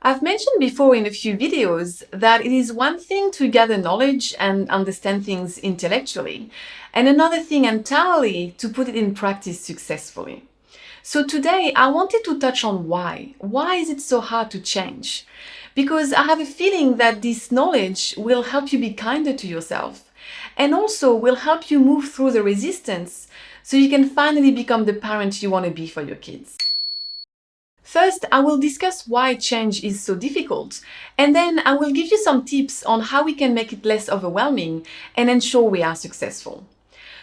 I've mentioned before in a few videos that it is one thing to gather knowledge and understand things intellectually, and another thing entirely to put it in practice successfully. So today I wanted to touch on why. Why is it so hard to change? Because I have a feeling that this knowledge will help you be kinder to yourself and also will help you move through the resistance so you can finally become the parent you want to be for your kids. First, I will discuss why change is so difficult, and then I will give you some tips on how we can make it less overwhelming and ensure we are successful.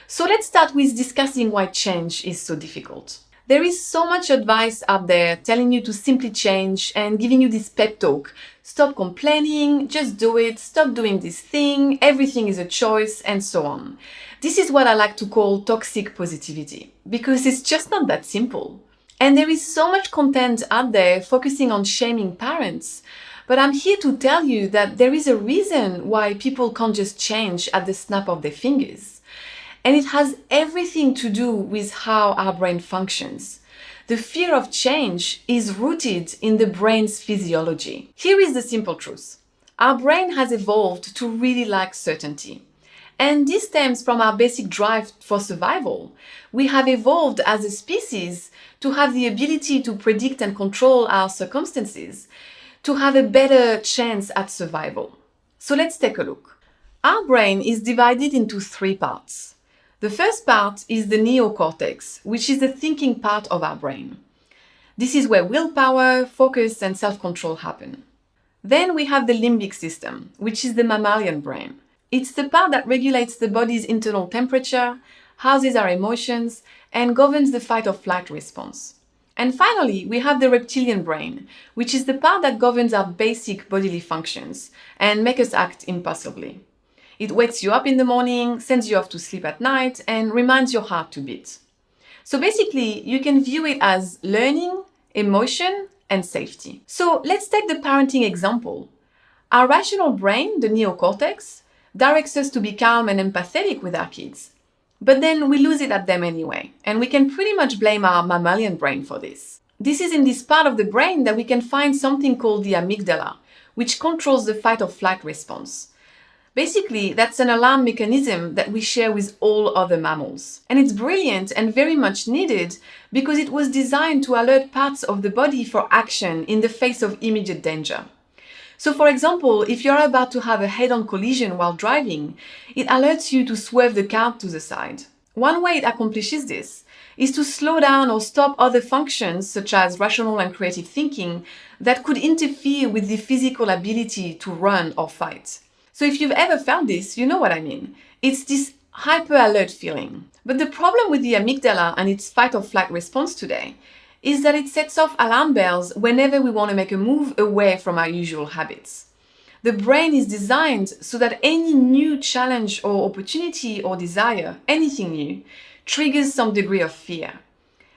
So let's start with discussing why change is so difficult. There is so much advice out there telling you to simply change and giving you this pep talk. Stop complaining, just do it, stop doing this thing, everything is a choice, and so on. This is what I like to call toxic positivity, because it's just not that simple. And there is so much content out there focusing on shaming parents, but I'm here to tell you that there is a reason why people can't just change at the snap of their fingers. And it has everything to do with how our brain functions. The fear of change is rooted in the brain's physiology. Here is the simple truth. Our brain has evolved to really like certainty. And this stems from our basic drive for survival. We have evolved as a species to have the ability to predict and control our circumstances, to have a better chance at survival. So let's take a look. Our brain is divided into three parts. The first part is the neocortex, which is the thinking part of our brain. This is where willpower, focus, and self-control happen. Then we have the limbic system, which is the mammalian brain. It's the part that regulates the body's internal temperature, houses our emotions, and governs the fight or flight response. And finally, we have the reptilian brain, which is the part that governs our basic bodily functions and makes us act impulsively. It wakes you up in the morning, sends you off to sleep at night, and reminds your heart to beat. So basically, you can view it as learning, emotion, and safety. So let's take the parenting example. Our rational brain, the neocortex, directs us to be calm and empathetic with our kids. But then we lose it at them anyway, and we can pretty much blame our mammalian brain for this. This is in this part of the brain that we can find something called the amygdala, which controls the fight or flight response. Basically, that's an alarm mechanism that we share with all other mammals. And it's brilliant and very much needed because it was designed to alert parts of the body for action in the face of immediate danger. So for example, if you're about to have a head-on collision while driving, it alerts you to swerve the car to the side. One way it accomplishes this is to slow down or stop other functions such as rational and creative thinking that could interfere with the physical ability to run or fight. So if you've ever felt this, you know what I mean. It's this hyper-alert feeling. But the problem with the amygdala and its fight or flight response today is that it sets off alarm bells whenever we want to make a move away from our usual habits. The brain is designed so that any new challenge or opportunity or desire, anything new, triggers some degree of fear.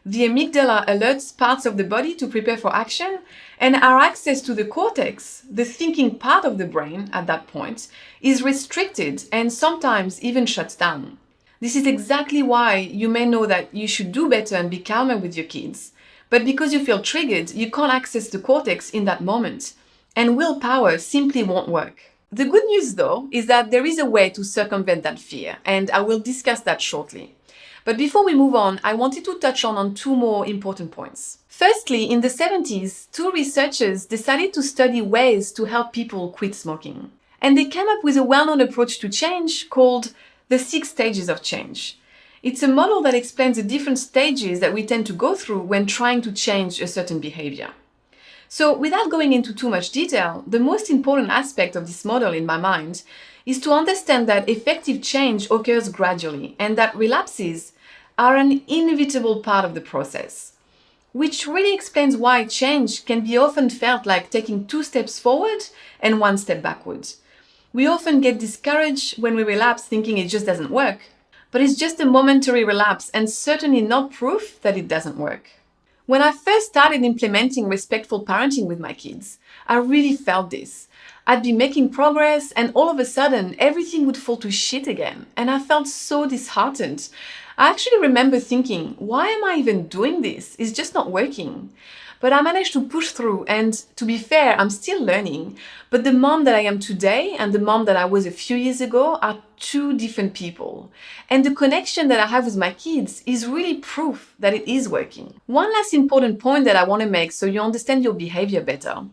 The amygdala alerts parts of the body to prepare for action, and our access to the cortex, the thinking part of the brain at that point, is restricted and sometimes even shuts down. This is exactly why you may know that you should do better and be calmer with your kids. But because you feel triggered, you can't access the cortex in that moment, and willpower simply won't work. The good news, though, is that there is a way to circumvent that fear, and I will discuss that shortly. But before we move on, I wanted to touch on two more important points. Firstly, in the 70s, two researchers decided to study ways to help people quit smoking. And they came up with a well-known approach to change called the 6 stages of change. It's a model that explains the different stages that we tend to go through when trying to change a certain behavior. So without going into too much detail, the most important aspect of this model in my mind is to understand that effective change occurs gradually and that relapses are an inevitable part of the process, which really explains why change can be often felt like taking 2 steps forward and 1 step backwards. We often get discouraged when we relapse thinking it just doesn't work. But it's just a momentary relapse and certainly not proof that it doesn't work. When I first started implementing respectful parenting with my kids, I really felt this. I'd be making progress and all of a sudden everything would fall to shit again, and I felt so disheartened. I actually remember thinking, why am I even doing this? It's just not working. But I managed to push through, and to be fair, I'm still learning. But the mom that I am today and the mom that I was a few years ago are two different people. And the connection that I have with my kids is really proof that it is working. One last important point that I want to make so you understand your behavior better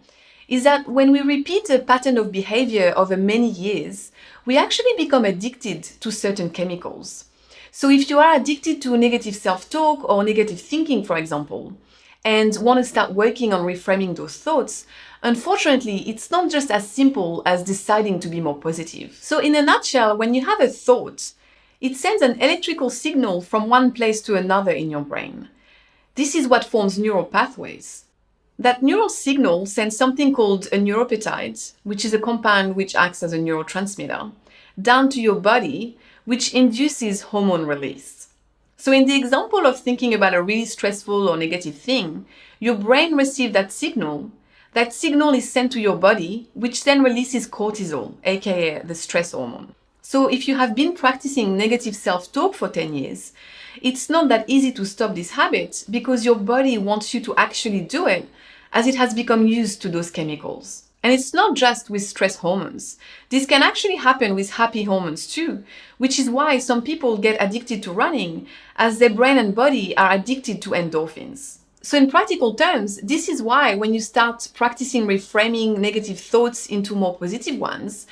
is that when we repeat a pattern of behavior over many years, we actually become addicted to certain chemicals. So if you are addicted to negative self-talk or negative thinking, for example, and want to start working on reframing those thoughts, unfortunately, it's not just as simple as deciding to be more positive. So in a nutshell, when you have a thought, it sends an electrical signal from one place to another in your brain. This is what forms neural pathways. That neural signal sends something called a neuropeptide, which is a compound which acts as a neurotransmitter, down to your body, which induces hormone release. So in the example of thinking about a really stressful or negative thing, your brain receives that signal. That signal is sent to your body, which then releases cortisol, aka the stress hormone. So if you have been practicing negative self-talk for 10 years, it's not that easy to stop this habit because your body wants you to actually do it, as it has become used to those chemicals. And it's not just with stress hormones. This can actually happen with happy hormones too, which is why some people get addicted to running, as their brain and body are addicted to endorphins. So in practical terms, this is why when you start practicing reframing negative thoughts into more positive ones,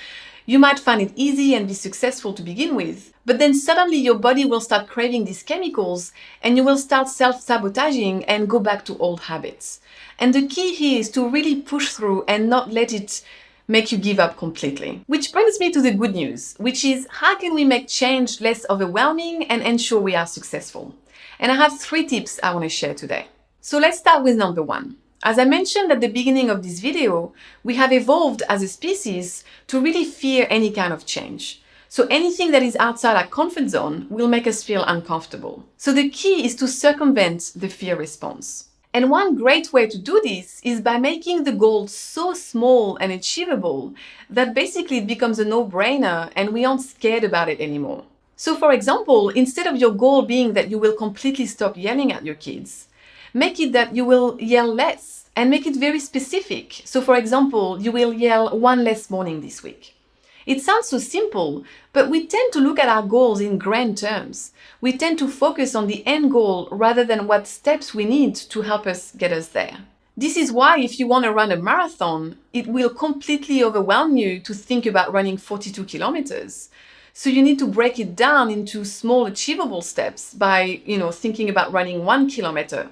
you might find it easy and be successful to begin with, but then suddenly your body will start craving these chemicals and you will start self-sabotaging and go back to old habits. And the key here is to really push through and not let it make you give up completely. Which brings me to the good news, which is how can we make change less overwhelming and ensure we are successful? And I have 3 tips I want to share today. So let's start with number 1. As I mentioned at the beginning of this video, we have evolved as a species to really fear any kind of change. So anything that is outside our comfort zone will make us feel uncomfortable. So the key is to circumvent the fear response. And one great way to do this is by making the goal so small and achievable that basically it becomes a no-brainer and we aren't scared about it anymore. So for example, instead of your goal being that you will completely stop yelling at your kids, make it that you will yell less and make it very specific. So for example, you will yell 1 less morning this week. It sounds so simple, but we tend to look at our goals in grand terms. We tend to focus on the end goal rather than what steps we need to help us get us there. This is why if you want to run a marathon, it will completely overwhelm you to think about running 42 kilometers. So you need to break it down into small achievable steps by, thinking about running 1 kilometer.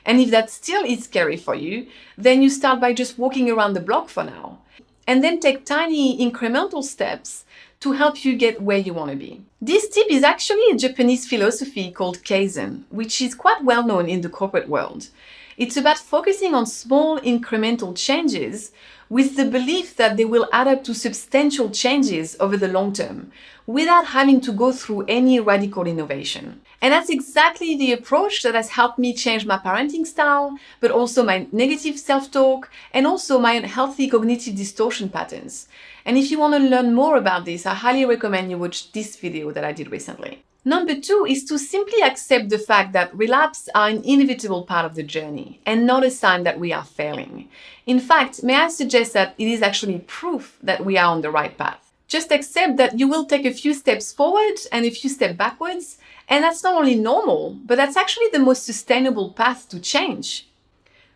And if that still is scary for you, then you start by just walking around the block for now. And then take tiny incremental steps to help you get where you want to be. This tip is actually a Japanese philosophy called Kaizen, which is quite well known in the corporate world. It's about focusing on small incremental changes with the belief that they will add up to substantial changes over the long term, without having to go through any radical innovation. And that's exactly the approach that has helped me change my parenting style, but also my negative self-talk, and also my unhealthy cognitive distortion patterns. And if you want to learn more about this, I highly recommend you watch this video that I did recently. Number 2 is to simply accept the fact that relapses are an inevitable part of the journey and not a sign that we are failing. In fact, may I suggest that it is actually proof that we are on the right path. Just accept that you will take a few steps forward and a few steps backwards, and that's not only normal, but that's actually the most sustainable path to change.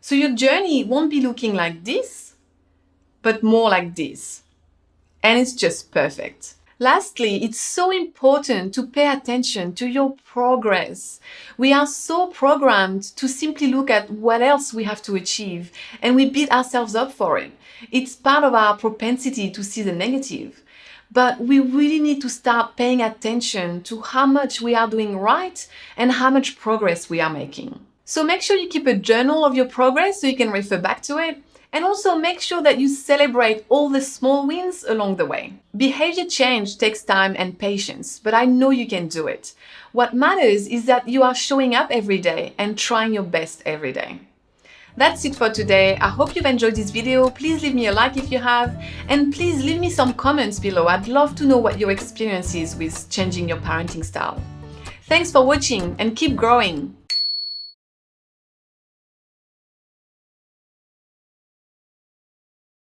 So your journey won't be looking like this, but more like this. And it's just perfect. Lastly, it's so important to pay attention to your progress. We are so programmed to simply look at what else we have to achieve, and we beat ourselves up for it. It's part of our propensity to see the negative. But we really need to start paying attention to how much we are doing right and how much progress we are making. So make sure you keep a journal of your progress so you can refer back to it. And also make sure that you celebrate all the small wins along the way. Behavior change takes time and patience, but I know you can do it. What matters is that you are showing up every day and trying your best every day. That's it for today. I hope you've enjoyed this video. Please leave me a like if you have, and please leave me some comments below. I'd love to know what your experience is with changing your parenting style. Thanks for watching and keep growing.